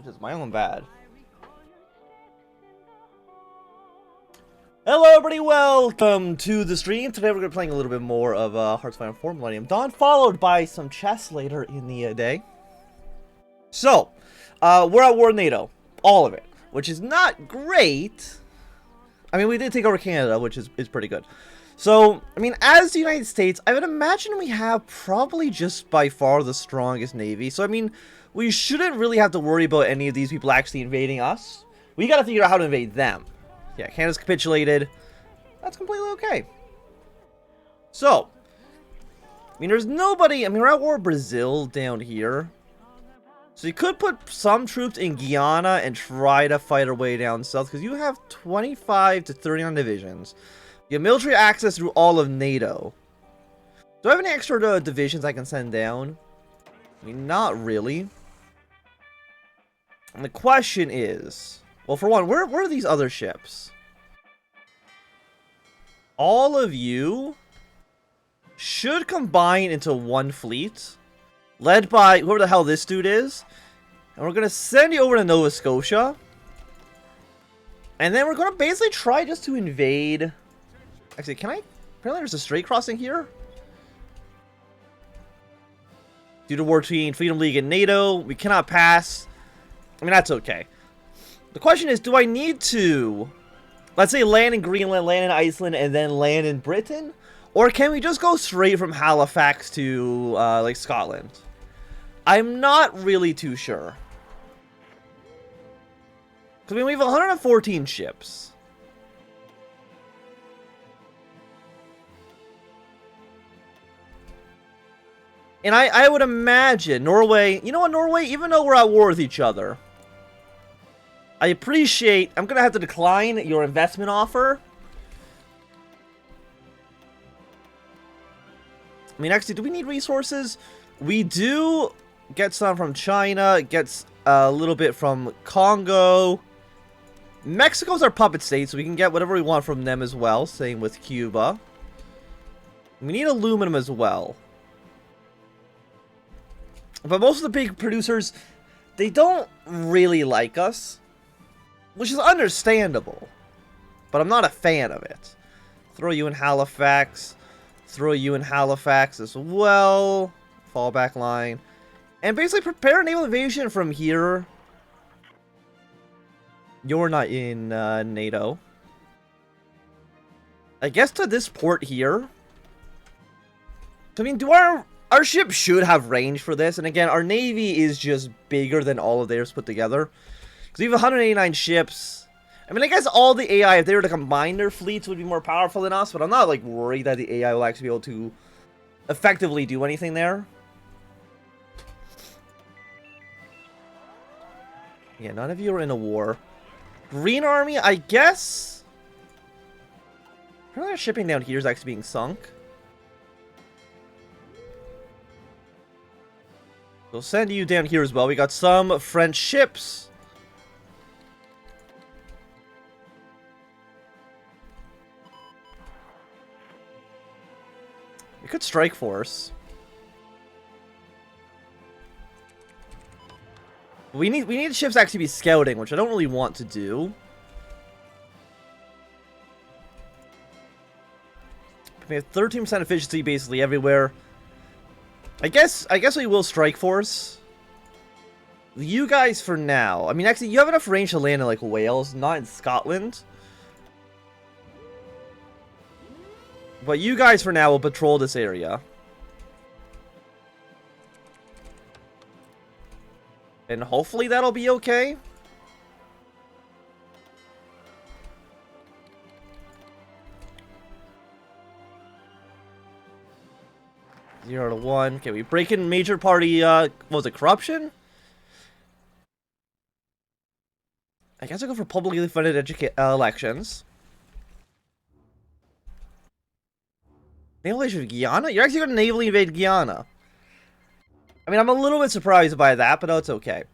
Which is my own bad. Hello everybody, welcome to the stream. Today we're going to be playing a little bit more of HOI4 Millennium Dawn, followed by some chess later in the day. So, we're at war with NATO. All of it. Which is not great. I mean, we did take over Canada, which is pretty good. So, I mean, as the United States, I would imagine we have probably just by far the strongest navy. So, I mean, we shouldn't really have to worry about any of these people actually invading us. We got to figure out how to invade them. Yeah, Canada's capitulated. That's completely okay. So, I mean, there's nobody. I mean, we're at war with Brazil down here. So you could put some troops in Guyana and try to fight our way down south, because you have 25 to 39 divisions. You have military access through all of NATO. Do I have any extra divisions I can send down? I mean, not really. And the question is, well, for one, where are these other ships? All of you should combine into one fleet, led by whoever the hell this dude is. And we're going to send you over to Nova Scotia. And then we're going to basically try just to invade. Actually, can I? Apparently there's a strait crossing here. Due to war between Freedom League and NATO, we cannot pass. I mean, that's okay. The question is, do I need to, let's say, land in Greenland, land in Iceland, and then land in Britain? Or can we just go straight from Halifax to, like, Scotland? I'm not really too sure. Because, I mean, we have 114 ships. And I would imagine Norway, you know what, Norway, even though we're at war with each other, I appreciate, I'm going to have to decline your investment offer. I mean, actually, do we need resources? We do get some from China, gets a little bit from Congo. Mexico's our puppet state, so we can get whatever we want from them as well. Same with Cuba. We need aluminum as well. But most of the big producers, they don't really like us. Which is understandable. But I'm not a fan of it. Throw you in Halifax. Throw you in Halifax as well. Fallback line. And basically prepare a naval invasion from here. You're not in NATO. I guess to this port here. I mean, do our ship should have range for this. And again, our navy is just bigger than all of theirs put together. Because we have 189 ships. I mean, I guess all the AI, if they were to combine their fleets, would be more powerful than us. But I'm not, like, worried that the AI will actually be able to effectively do anything there. Yeah, none of you are in a war. Green Army, I guess. Apparently our shipping down here is actually being sunk. We'll send you down here as well. We got some French ships. We could strike force. We need ships to actually be scouting, which I don't really want to do. We have 13% efficiency basically everywhere. I guess we will strike force. You guys for now. I mean, actually, you have enough range to land in, like, Wales, not in Scotland. But you guys for now will patrol this area. And hopefully that'll be okay. Zero to 1. Okay, we break in major party, what was it, corruption? I guess I'll go for publicly funded elections. Naval invasion of Guyana? You're actually going to navally invade Guyana. I mean, I'm a little bit surprised by that, but no, it's okay.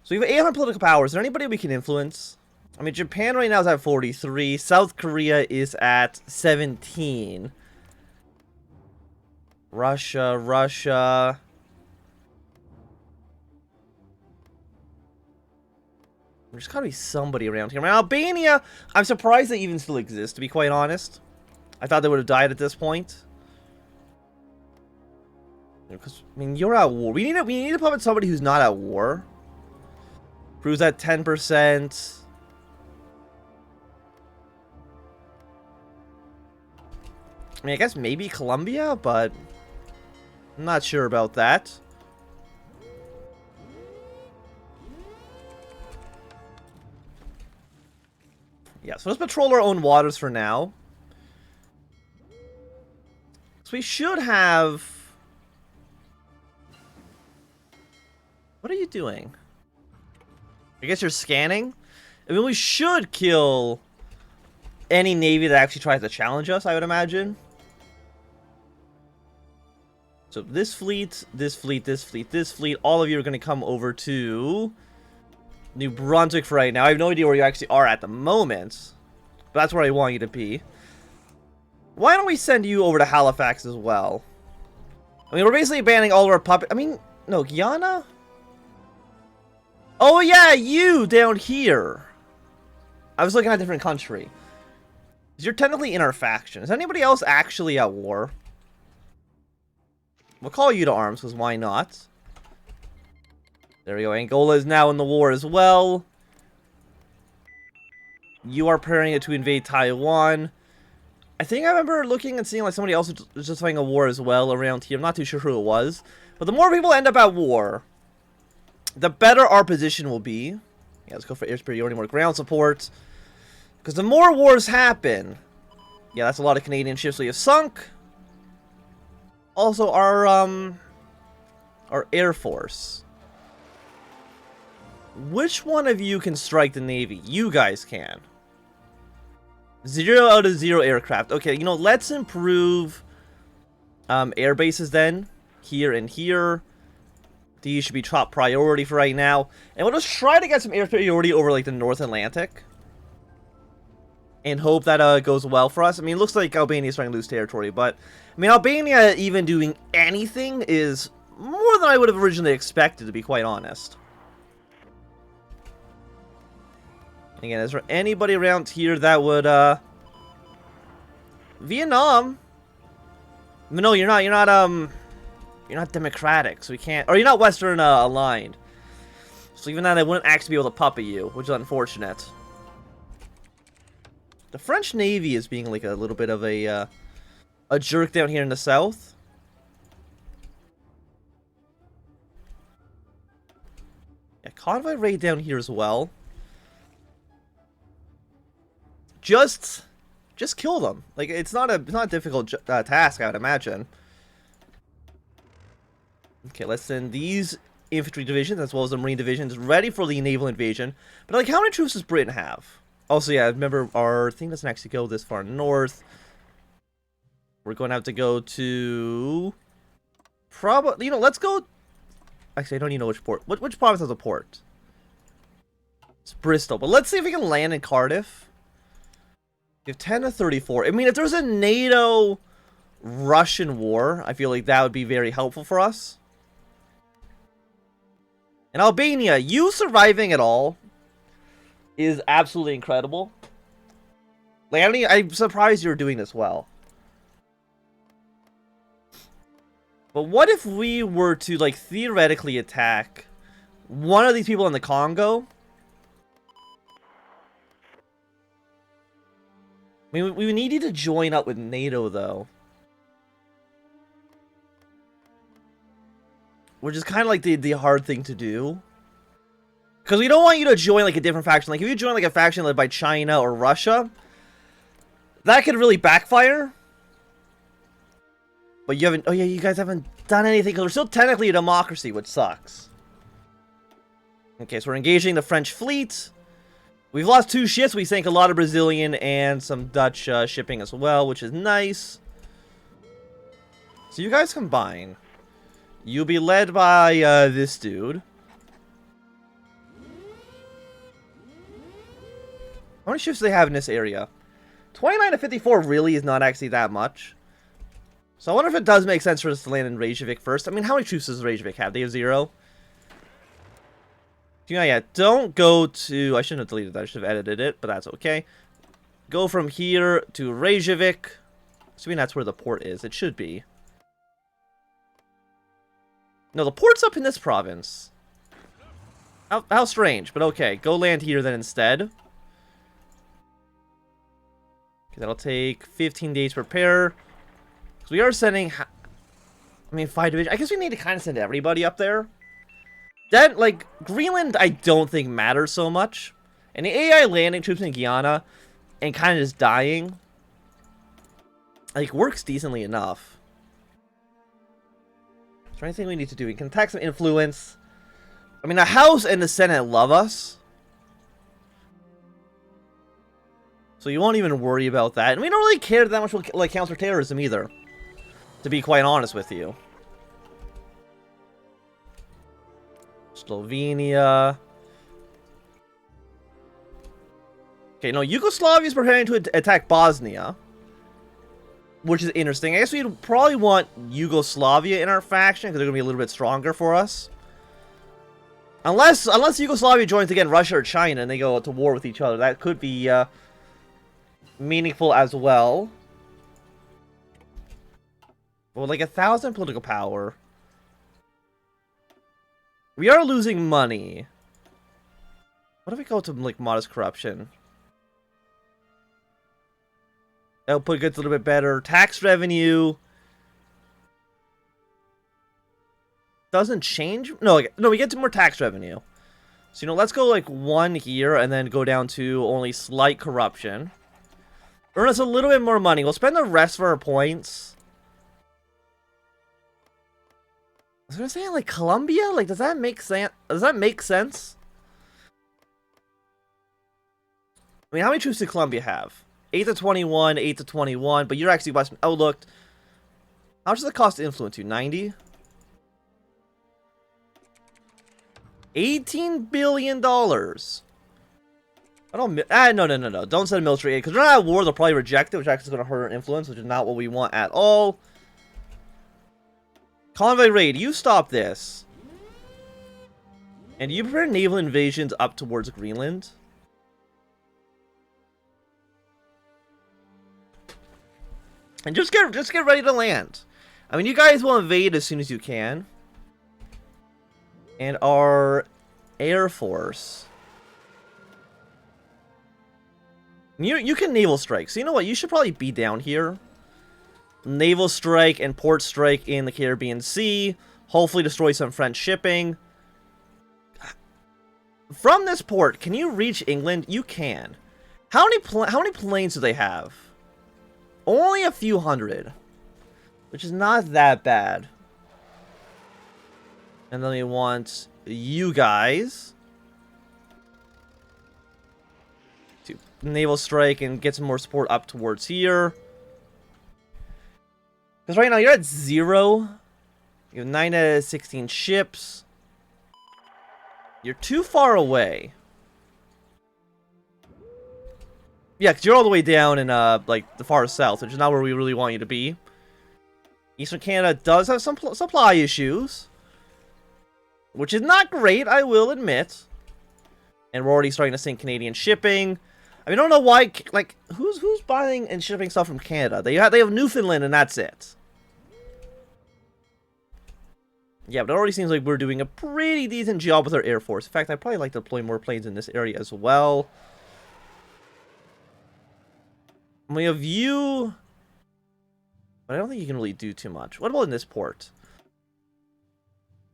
So we have 800 political powers. Is there anybody we can influence? I mean, Japan right now is at 43. South Korea is at 17. Russia. There's gotta be somebody around here. I mean, Albania, I'm surprised they even still exist, to be quite honest. I thought they would have died at this point. Because, I mean, you're at war. We need to puppet somebody who's not at war. Proves at 10%. I mean, I guess maybe Colombia, but I'm not sure about that. Yeah, so let's patrol our own waters for now. So we should have... What are you doing? I guess you're scanning? I mean, we should kill any navy that actually tries to challenge us, I would imagine. So this fleet, this fleet, this fleet, this fleet, all of you are going to come over to New Brunswick for right now. I have no idea where you actually are at the moment, but that's where I want you to be. Why don't we send you over to Halifax as well? I mean, we're basically banning all of our puppet... I mean, no, Guyana? Oh yeah, you down here. I was looking at a different country. You're technically in our faction. Is anybody else actually at war? We'll call you to arms, because why not? There we go. Angola is now in the war as well. You are preparing it to invade Taiwan. I think I remember looking and seeing like somebody else was just fighting a war as well around here. I'm not too sure who it was. But the more people end up at war, the better our position will be. Yeah, let's go for air superiority, more ground support. Because the more wars happen... Yeah, that's a lot of Canadian ships we have sunk. Also, our Air Force. Which one of you can strike the Navy? You guys can. 0 out of 0 aircraft. Okay, you know, let's improve air bases then. Here and here. These should be top priority for right now. And we'll just try to get some air superiority over, like, the North Atlantic. And hope that goes well for us. I mean, it looks like Albania is trying to lose territory, but... I mean, Albania even doing anything is more than I would have originally expected, to be quite honest. Again, is there anybody around here that would, Vietnam? No, you're not, you're not democratic, so we can't... Or you're not Western aligned. So even then, they wouldn't actually be able to puppet you, which is unfortunate. The French Navy is being like a little bit of a jerk down here in the south. Yeah, convoy raid down here as well. Just kill them. Like, it's not a difficult task, I would imagine. Okay, let's send these infantry divisions as well as the marine divisions ready for the naval invasion. But like, how many troops does Britain have? Also, yeah, remember, our thing doesn't actually go this far north. We're going to have to go to... Probably, you know, let's go... Actually, I don't even know which port. Which province has a port? It's Bristol. But let's see if we can land in Cardiff. We have 10 to 34. I mean, if there's a NATO-Russian war, I feel like that would be very helpful for us. And Albania, you surviving at all is absolutely incredible. Like, I'm surprised you're doing this well. But what if we were to, like, theoretically attack one of these people in the Congo? I mean, we need you to join up with NATO, though. Which is kind of like the hard thing to do. Because we don't want you to join, like, a different faction. Like, if you join, like, a faction led by China or Russia, that could really backfire. But you haven't... Oh, yeah, you guys haven't done anything, because we're still technically a democracy, which sucks. Okay, so we're engaging the French fleet. We've lost 2 ships. We sank a lot of Brazilian and some Dutch shipping as well, which is nice. So you guys combine. You'll be led by this dude. How many ships do they have in this area? 29 to 54 really is not actually that much. So I wonder if it does make sense for us to land in Reykjavik first. I mean, how many troops does Reykjavik have? They have 0? Yeah, don't go to... I shouldn't have deleted that. I should have edited it, but that's okay. Go from here to Reykjavik. Assuming that's where the port is. It should be. No, the port's up in this province. How strange, but okay. Go land here then instead. Okay, that'll take 15 days to prepare. So we are sending... I mean, 5 divisions. I guess we need to kind of send everybody up there. That, like, Greenland, I don't think matters so much. And the AI landing troops in Guyana and kind of just dying, like, works decently enough. Is there anything we need to do? We can attack some influence. I mean, the House and the Senate love us. So you won't even worry about that. And we don't really care that much about, like, counter-terrorism either, to be quite honest with you. Slovenia. Okay, no, Yugoslavia is preparing to attack Bosnia, which is interesting. I guess we'd probably want Yugoslavia in our faction because they're going to be a little bit stronger for us. Unless Yugoslavia joins again Russia or China and they go to war with each other. That could be meaningful as well. Well, like 1,000 political power. We are losing money. What if we go to, like, modest corruption? Output gets a little bit better. Tax revenue doesn't change. No, we get to more tax revenue. So, you know, let's go, like, 1 here and then go down to only slight corruption. Earn us a little bit more money. We'll spend the rest of our points. I was gonna say, like, Colombia? Like, does that make sense? Does that make sense? I mean, how many troops did Colombia have? 8 to 21, 8 to 21, but you're actually Western outlooked. How much does it cost to influence you? 90? $18 billion. I don't... no. Don't send military aid, because we're not at war, they'll probably reject it, which actually is going to hurt our influence, which is not what we want at all. Convoy raid, you stop this. And you prepare naval invasions up towards Greenland. And just get ready to land. I mean, you guys will invade as soon as you can. And our Air Force. You can naval strike. So you know what? You should probably be down here. Naval strike and port strike in the Caribbean Sea. Hopefully destroy some French shipping. From this port, can you reach England? You can. How many planes do they have? Only a few hundred. Which is not that bad. And then we want you guys to naval strike and get some more support up towards here. Because right now you're at 0. You have 9 out of 16 ships. You're too far away. Yeah, because you're all the way down in, like, the far south, which is not where we really want you to be. Eastern Canada does have some supply issues. Which is not great, I will admit. And we're already starting to sink Canadian shipping. I mean, I don't know why, like, who's buying and shipping stuff from Canada? They have Newfoundland and that's it. Yeah, but it already seems like we're doing a pretty decent job with our Air Force. In fact, I'd probably like to deploy more planes in this area as well. We have you, but I don't think you can really do too much. What about in this port?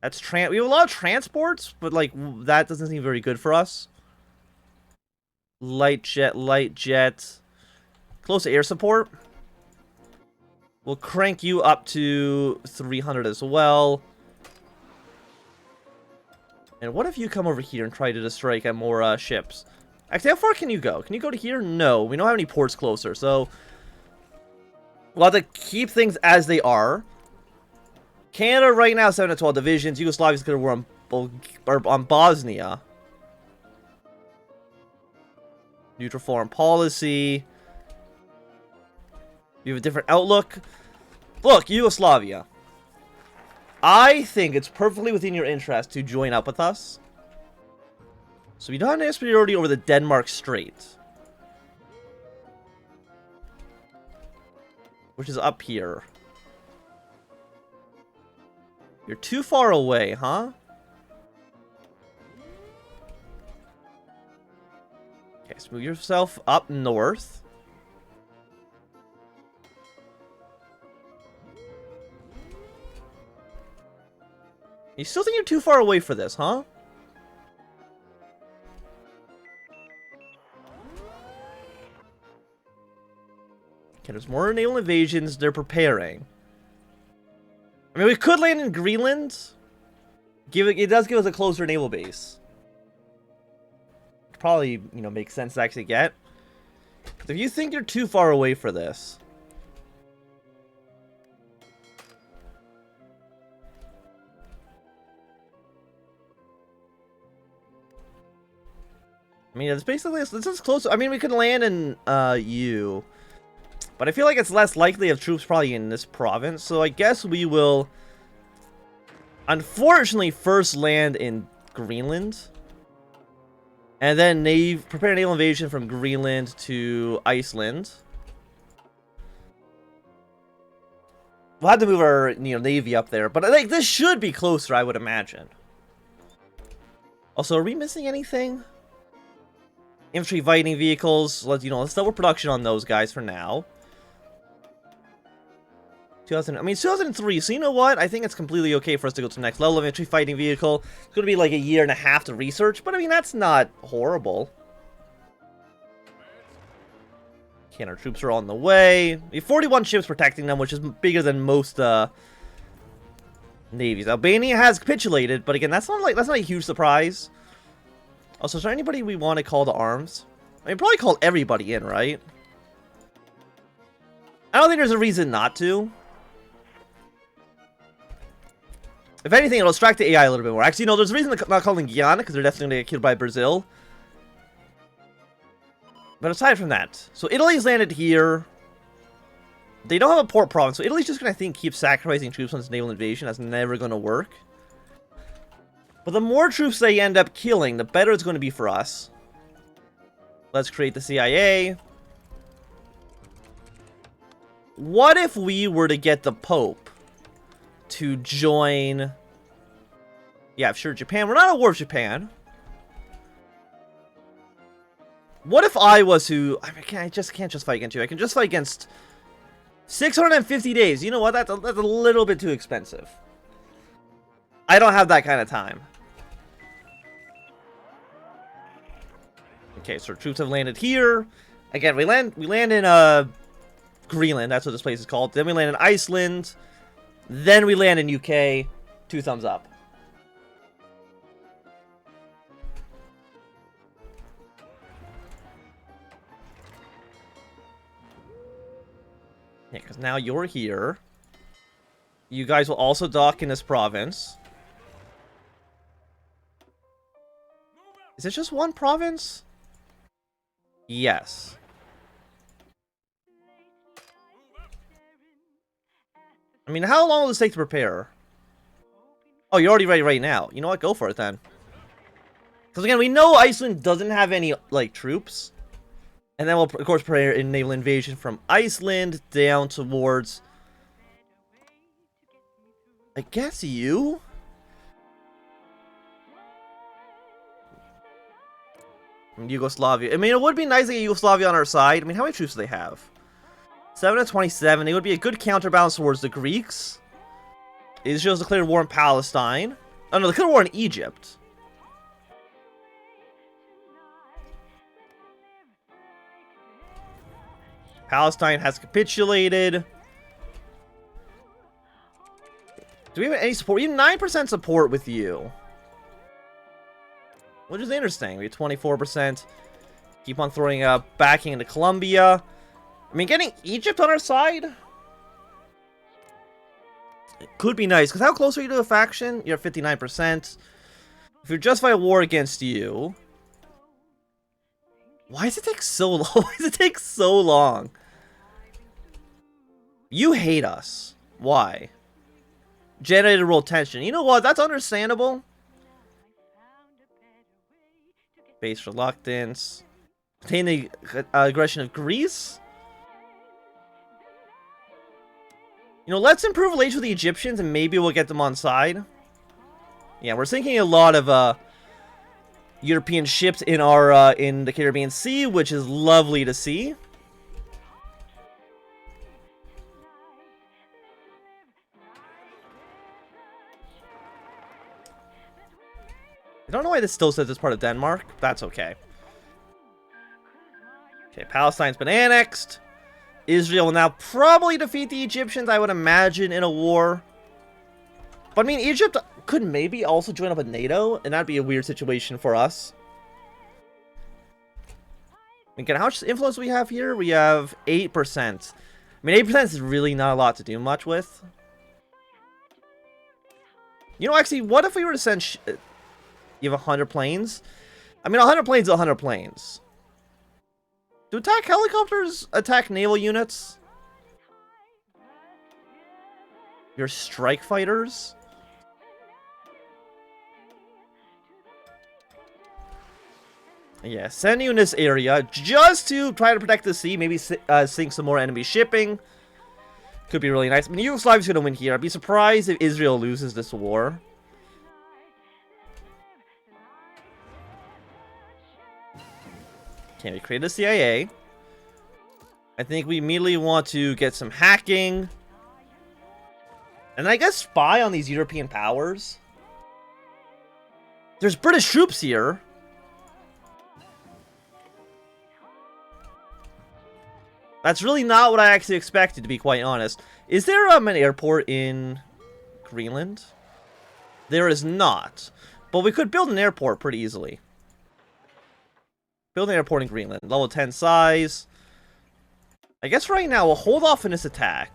That's we have a lot of transports, but like that doesn't seem very good for us. Light jet. Close air support. We'll crank you up to 300 as well. And what if you come over here and try to strike at more ships? Actually, how far can you go? Can you go to here? No, we don't have any ports closer, so we'll have to keep things as they are. Canada right now 7 to 12 divisions. Yugoslavia's going to war on Bosnia. Neutral foreign policy. You have a different outlook. Look, Yugoslavia. I think it's perfectly within your interest to join up with us. So we don't have superiority over the Denmark Strait, which is up here. You're too far away, huh? Okay, so move yourself up north. You still think you're too far away for this, huh? Okay, there's more naval invasions they're preparing. I mean, we could land in Greenland. It does give us a closer naval base. Probably, you know, makes sense to actually get. But if you think you're too far away for this, I me's basically this is close. I mean, we could land in U, but I feel like it's less likely of troops probably in this province. So I guess we will, unfortunately, first land in Greenland. And then prepare a naval invasion from Greenland to Iceland. We'll have to move our navy up there, but I think this should be closer, I would imagine. Also, are we missing anything? Infantry fighting vehicles. Let's double production on those guys for now. 2003, so you know what? I think it's completely okay for us to go to the next level of infantry fighting vehicle. It's going to be like a year and a half to research, but I mean, that's not horrible. Okay, and our troops are on the way. We have 41 ships protecting them, which is bigger than most navies. Albania has capitulated, but again, that's not a huge surprise. Also, is there anybody we want to call to arms? I mean, probably call everybody in, right? I don't think there's a reason not to. If anything, it'll distract the AI a little bit more. Actually, no, there's a reason to not calling Guyana, because they're definitely going to get killed by Brazil. But aside from that, so Italy's landed here. They don't have a port province, so Italy's just going to, I think, keep sacrificing troops on this naval invasion. That's never going to work. But the more troops they end up killing, the better it's going to be for us. Let's create the CIA. What if we were to get the Pope to join... Yeah, sure, Japan. We're not at war with Japan. What if I was to... I mean, I just can't just fight against you. I can just fight against 650 days. You know what? That's a little bit too expensive. I don't have that kind of time. Okay, so troops have landed here. Again, we land in Greenland. That's what this place is called. Then we land in Iceland. Then we land in UK. 2 thumbs up. Yeah, because now you're here. You guys will also dock in this province. Is it just one province? Yes. I mean, how long will this take to prepare? Oh, you're already ready right now. You know what? Go for it then. Because again, we know Iceland doesn't have any, like, troops. And then we'll, of course, prepare a naval invasion from Iceland down towards... I guess you? Yugoslavia. I mean, it would be nice to get Yugoslavia on our side. I mean, how many troops do they have? 7 of 27. It would be a good counterbalance towards the Greeks. Israel's declared war in Palestine. Oh, no, they declared war in Egypt. Palestine has capitulated. Do we have any support? We have 9% support with you. Which is interesting. We have 24%. Keep on throwing backing into Colombia. I mean, getting Egypt on our side? It could be nice. Because how close are you to a faction? You're at 59%. If we justify a war against you... Why does it take so long? Why does it take so long? You hate us. Why? Generated world tension. You know what? That's understandable. Base reluctance. Contain the aggression of Greece. You know, let's improve relations with the Egyptians and maybe we'll get them on side. Yeah, we're sinking a lot of European ships in our in the Caribbean Sea, which is lovely to see. I don't know why this still says it's part of Denmark. That's okay. Okay, Palestine's been annexed. Israel will now probably defeat the Egyptians, I would imagine, in a war. But I mean, Egypt could maybe also join up with NATO, and that'd be a weird situation for us. Again, how much influence do we have here? We have 8%. I mean, 8% is really not a lot to do much with. You know, actually, what if we were to send... You have 100 planes? I mean, 100 planes is 100 planes. Do attack helicopters attack naval units? Your strike fighters? Yeah, send you in this area just to try to protect the sea. Maybe sink some more enemy shipping. Could be really nice. I mean, Yugoslavia's going to win here. I'd be surprised if Israel loses this war. Okay, we create a CIA. I think we immediately want to get some hacking. And I guess spy on these European powers. There's British troops here. That's really not what I actually expected, to be quite honest. Is there an airport in Greenland? There is not. But we could build an airport pretty easily. Build an airport in Greenland. Level 10 size. I guess right now we'll hold off in this attack.